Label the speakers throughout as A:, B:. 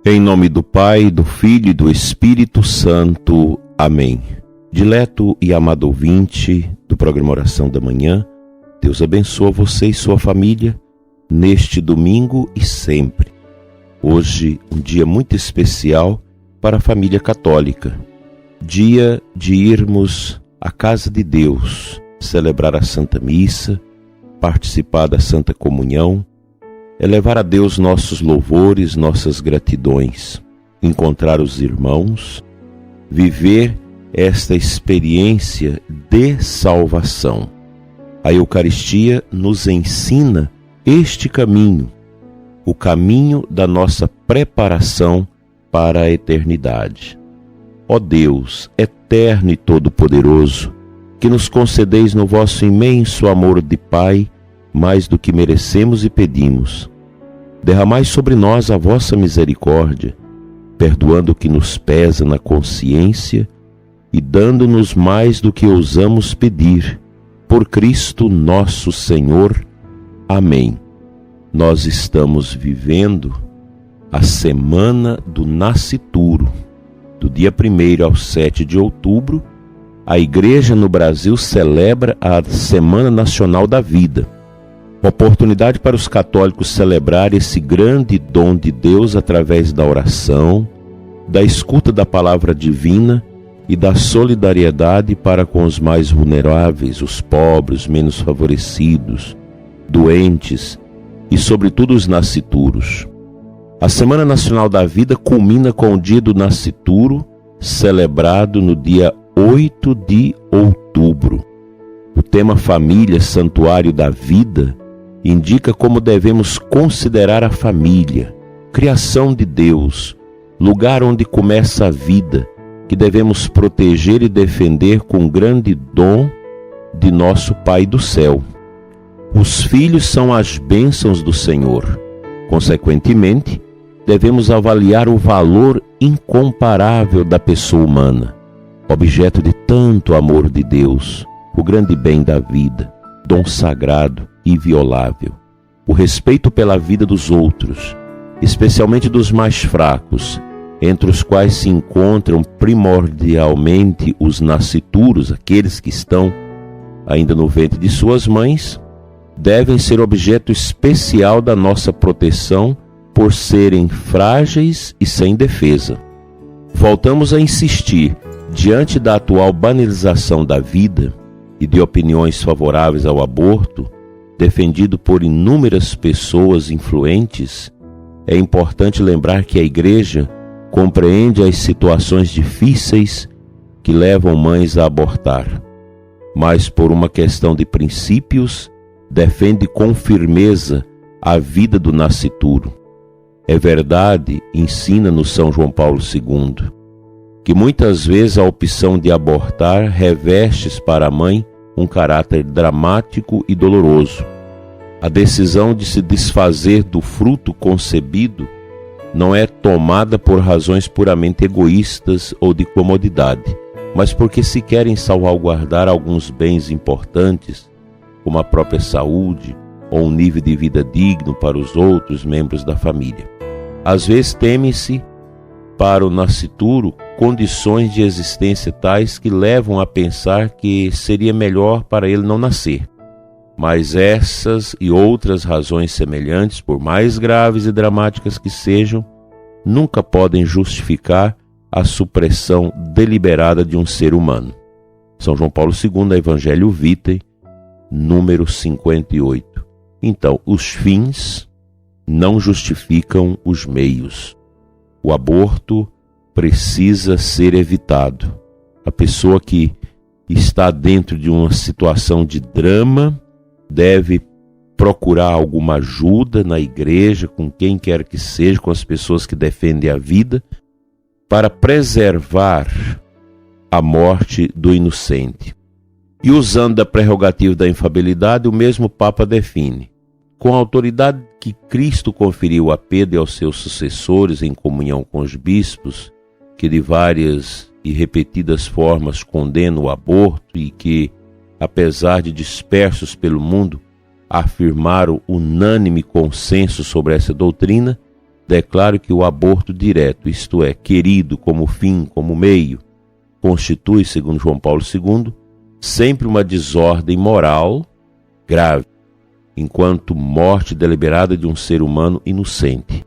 A: Em nome do Pai, do Filho e do Espírito Santo. Amém. Dileto e amado ouvinte do programa Oração da Manhã, Deus abençoa você e sua família neste domingo e sempre. Hoje, um dia muito especial para a família católica. Dia de irmos à casa de Deus, celebrar a Santa Missa, participar da Santa Comunhão, elevar a Deus nossos louvores, nossas gratidões, encontrar os irmãos, viver esta experiência de salvação. A Eucaristia nos ensina este caminho, o caminho da nossa preparação para a eternidade. Ó Deus, eterno e todo-poderoso, que nos concedeis no vosso imenso amor de Pai, mais do que merecemos e pedimos. Derramai sobre nós a vossa misericórdia, perdoando o que nos pesa na consciência e dando-nos mais do que ousamos pedir. Por Cristo nosso Senhor. Amém. Nós estamos vivendo a Semana do Nascituro. Do dia 1º ao 7 de outubro, a Igreja no Brasil celebra a Semana Nacional da Vida. Oportunidade para os católicos celebrar esse grande dom de Deus através da oração, da escuta da palavra divina e da solidariedade para com os mais vulneráveis, os pobres, os menos favorecidos, doentes e, sobretudo, os nascituros. A Semana Nacional da Vida culmina com o Dia do Nascituro, celebrado no dia 8 de outubro. O tema Família, Santuário da Vida, indica como devemos considerar a família, criação de Deus, lugar onde começa a vida, que devemos proteger e defender com grande dom de nosso Pai do céu. Os filhos são as bênçãos do Senhor. Consequentemente, devemos avaliar o valor incomparável da pessoa humana, objeto de tanto amor de Deus, o grande bem da vida, dom sagrado e inviolável. O respeito pela vida dos outros, especialmente dos mais fracos, entre os quais se encontram primordialmente os nascituros, aqueles que estão ainda no ventre de suas mães, devem ser objeto especial da nossa proteção por serem frágeis e sem defesa. Voltamos a insistir, diante da atual banalização da vida e de opiniões favoráveis ao aborto, defendido por inúmeras pessoas influentes, é importante lembrar que a Igreja compreende as situações difíceis que levam mães a abortar, mas por uma questão de princípios, defende com firmeza a vida do nascituro. É verdade, ensina-nos São João Paulo II, que muitas vezes a opção de abortar reveste para a mãe um caráter dramático e doloroso. A decisão de se desfazer do fruto concebido não é tomada por razões puramente egoístas ou de comodidade, mas porque se querem salvaguardar alguns bens importantes, como a própria saúde ou um nível de vida digno para os outros membros da família. Às vezes teme-se para o nascituro condições de existência tais que levam a pensar que seria melhor para ele não nascer. Mas essas e outras razões semelhantes, por mais graves e dramáticas que sejam, nunca podem justificar a supressão deliberada de um ser humano. São João Paulo II, Evangelho Vitae, número 58. Então, os fins não justificam os meios. O aborto precisa ser evitado. A pessoa que está dentro de uma situação de drama deve procurar alguma ajuda na igreja, com quem quer que seja, com as pessoas que defendem a vida, para preservar a morte do inocente. E usando da prerrogativa da infalibilidade, o mesmo Papa define: com a autoridade que Cristo conferiu a Pedro e aos seus sucessores em comunhão com os bispos, que de várias e repetidas formas condenam o aborto e que, apesar de dispersos pelo mundo, afirmaram unânime consenso sobre essa doutrina, declaro que o aborto direto, isto é, querido como fim, como meio, constitui, segundo João Paulo II, sempre uma desordem moral grave, enquanto morte deliberada de um ser humano inocente.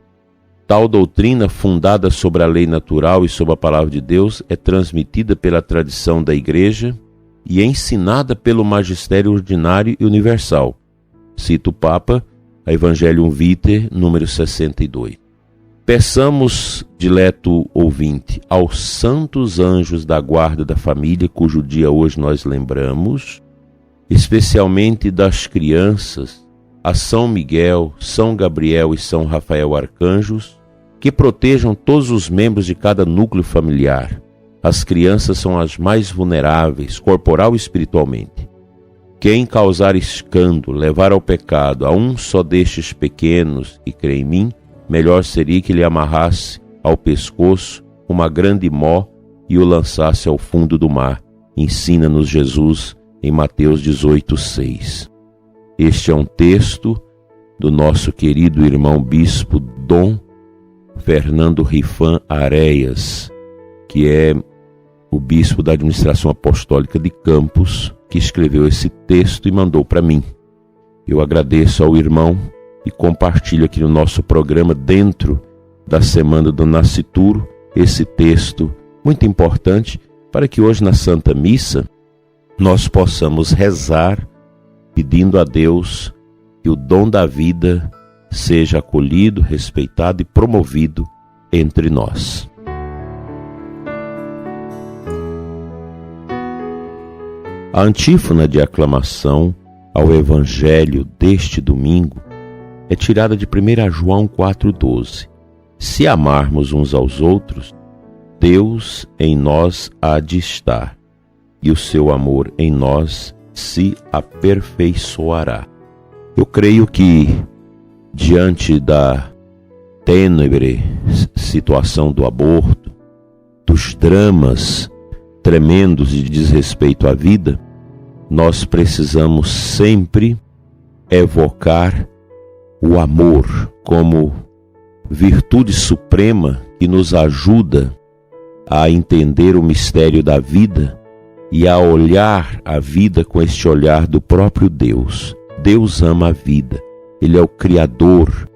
A: Tal doutrina, fundada sobre a lei natural e sobre a palavra de Deus, é transmitida pela tradição da Igreja e ensinada pelo magistério ordinário e universal. Cita o Papa, a Evangelium Vitae, número 62. Peçamos, dileto ouvinte, aos santos anjos da guarda da família, cujo dia hoje nós lembramos, especialmente das crianças, a São Miguel, São Gabriel e São Rafael arcanjos, que protejam todos os membros de cada núcleo familiar. As crianças são as mais vulneráveis, corporal e espiritualmente. Quem causar escândalo, levar ao pecado a um só destes pequenos que crê em mim, melhor seria que lhe amarrasse ao pescoço uma grande mó e o lançasse ao fundo do mar. Ensina-nos Jesus em Mateus 18:6. Este é um texto do nosso querido irmão bispo Dom Fernando Rifan Areias, que é o bispo da administração apostólica de Campos, que escreveu esse texto e mandou para mim. Eu agradeço ao irmão e compartilho aqui no nosso programa, dentro da Semana do Nascituro, esse texto muito importante para que hoje na Santa Missa nós possamos rezar pedindo a Deus que o dom da vida seja acolhido, respeitado e promovido entre nós. A antífona de aclamação ao Evangelho deste domingo é tirada de 1 João 4,12. Se amarmos uns aos outros, Deus em nós há de estar, e o seu amor em nós se aperfeiçoará. Eu creio que, diante da tênebre situação do aborto, dos dramas tremendos de desrespeito à vida, nós precisamos sempre evocar o amor como virtude suprema que nos ajuda a entender o mistério da vida e a olhar a vida com este olhar do próprio Deus. Deus ama a vida, Ele é o Criador,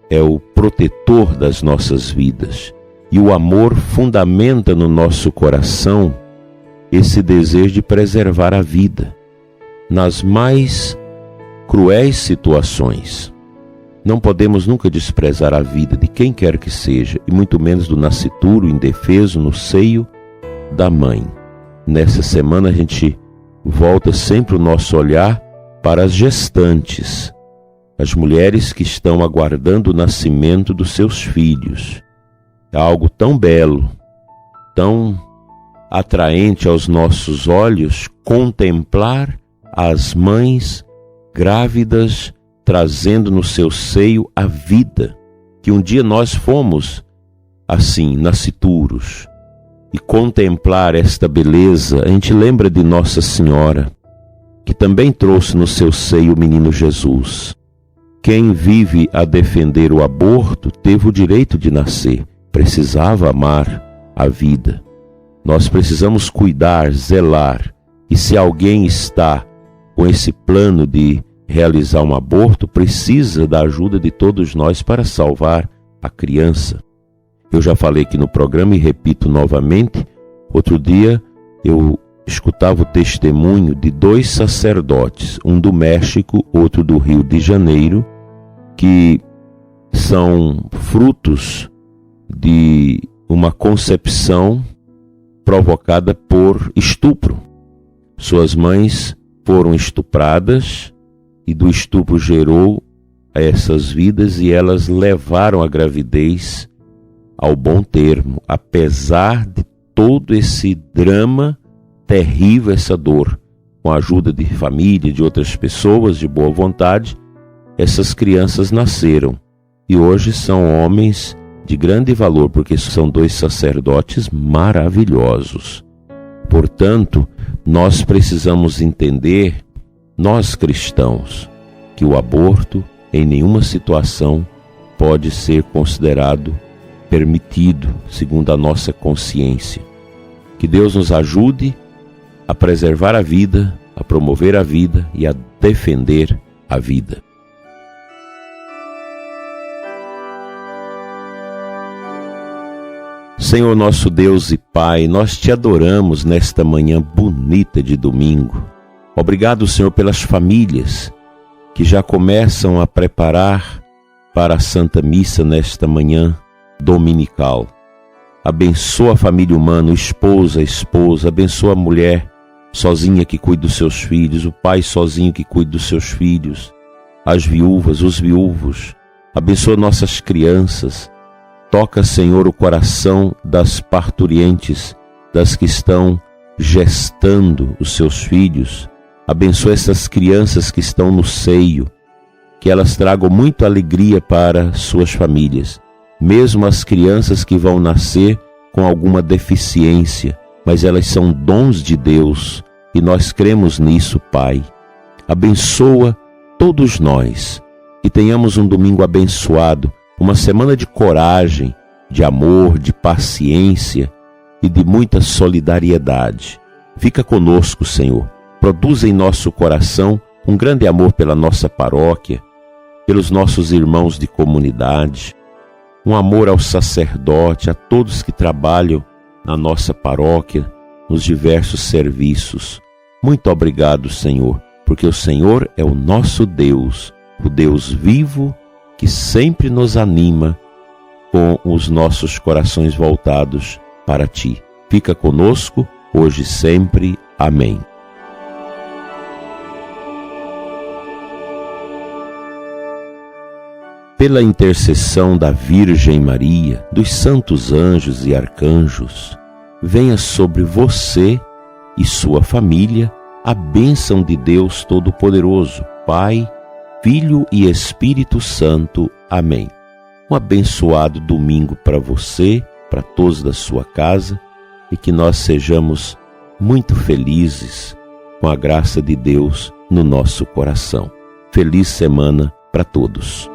A: é o protetor das nossas vidas. E o amor fundamenta no nosso coração esse desejo de preservar a vida nas mais cruéis situações. Não podemos nunca desprezar a vida de quem quer que seja, e muito menos do nascituro indefeso no seio da mãe. Nessa semana a gente volta sempre o nosso olhar para as gestantes, as mulheres que estão aguardando o nascimento dos seus filhos. É algo tão belo, tão atraente aos nossos olhos contemplar as mães grávidas trazendo no seu seio a vida, que um dia nós fomos assim, nascituros. E contemplar esta beleza, a gente lembra de Nossa Senhora, que também trouxe no seu seio o menino Jesus. Quem vive a defender o aborto teve o direito de nascer, precisava amar a vida. Nós precisamos cuidar, zelar, e se alguém está com esse plano de realizar um aborto, precisa da ajuda de todos nós para salvar a criança. Eu já falei aqui no programa e repito novamente, outro dia eu escutava o testemunho de 2 sacerdotes, um do México, outro do Rio de Janeiro, que são frutos de uma concepção provocada por estupro. Suas mães foram estupradas e do estupro gerou essas vidas e elas levaram a gravidez ao bom termo, apesar de todo esse drama terrível, essa dor. Com a ajuda de família, de outras pessoas de boa vontade, essas crianças nasceram e hoje são homens de grande valor, porque são 2 sacerdotes maravilhosos. Portanto, nós precisamos entender, nós cristãos, que o aborto em nenhuma situação pode ser considerado permitido, segundo a nossa consciência. Que Deus nos ajude a preservar a vida, a promover a vida e a defender a vida. Senhor nosso Deus e Pai, nós te adoramos nesta manhã bonita de domingo. Obrigado, Senhor, pelas famílias que já começam a preparar para a Santa Missa nesta manhã dominical. Abençoa a família humana, o esposo, a esposa, abençoa a mulher sozinha que cuida dos seus filhos, o pai sozinho que cuida dos seus filhos, as viúvas, os viúvos. Abençoa nossas crianças. Toca, Senhor, o coração das parturientes, das que estão gestando os seus filhos. Abençoa essas crianças que estão no seio, que elas tragam muita alegria para suas famílias. Mesmo as crianças que vão nascer com alguma deficiência, mas elas são dons de Deus e nós cremos nisso, Pai. Abençoa todos nós, que tenhamos um domingo abençoado, uma semana de coragem, de amor, de paciência e de muita solidariedade. Fica conosco, Senhor. Produz em nosso coração um grande amor pela nossa paróquia, pelos nossos irmãos de comunidade, um amor ao sacerdote, a todos que trabalham na nossa paróquia, nos diversos serviços. Muito obrigado, Senhor, porque o Senhor é o nosso Deus, o Deus vivo, que sempre nos anima com os nossos corações voltados para Ti. Fica conosco, hoje e sempre. Amém. Pela intercessão da Virgem Maria, dos santos anjos e arcanjos, venha sobre você e sua família a bênção de Deus Todo-Poderoso, Pai, Filho e Espírito Santo. Amém. Um abençoado domingo para você, para todos da sua casa, e que nós sejamos muito felizes com a graça de Deus no nosso coração. Feliz semana para todos.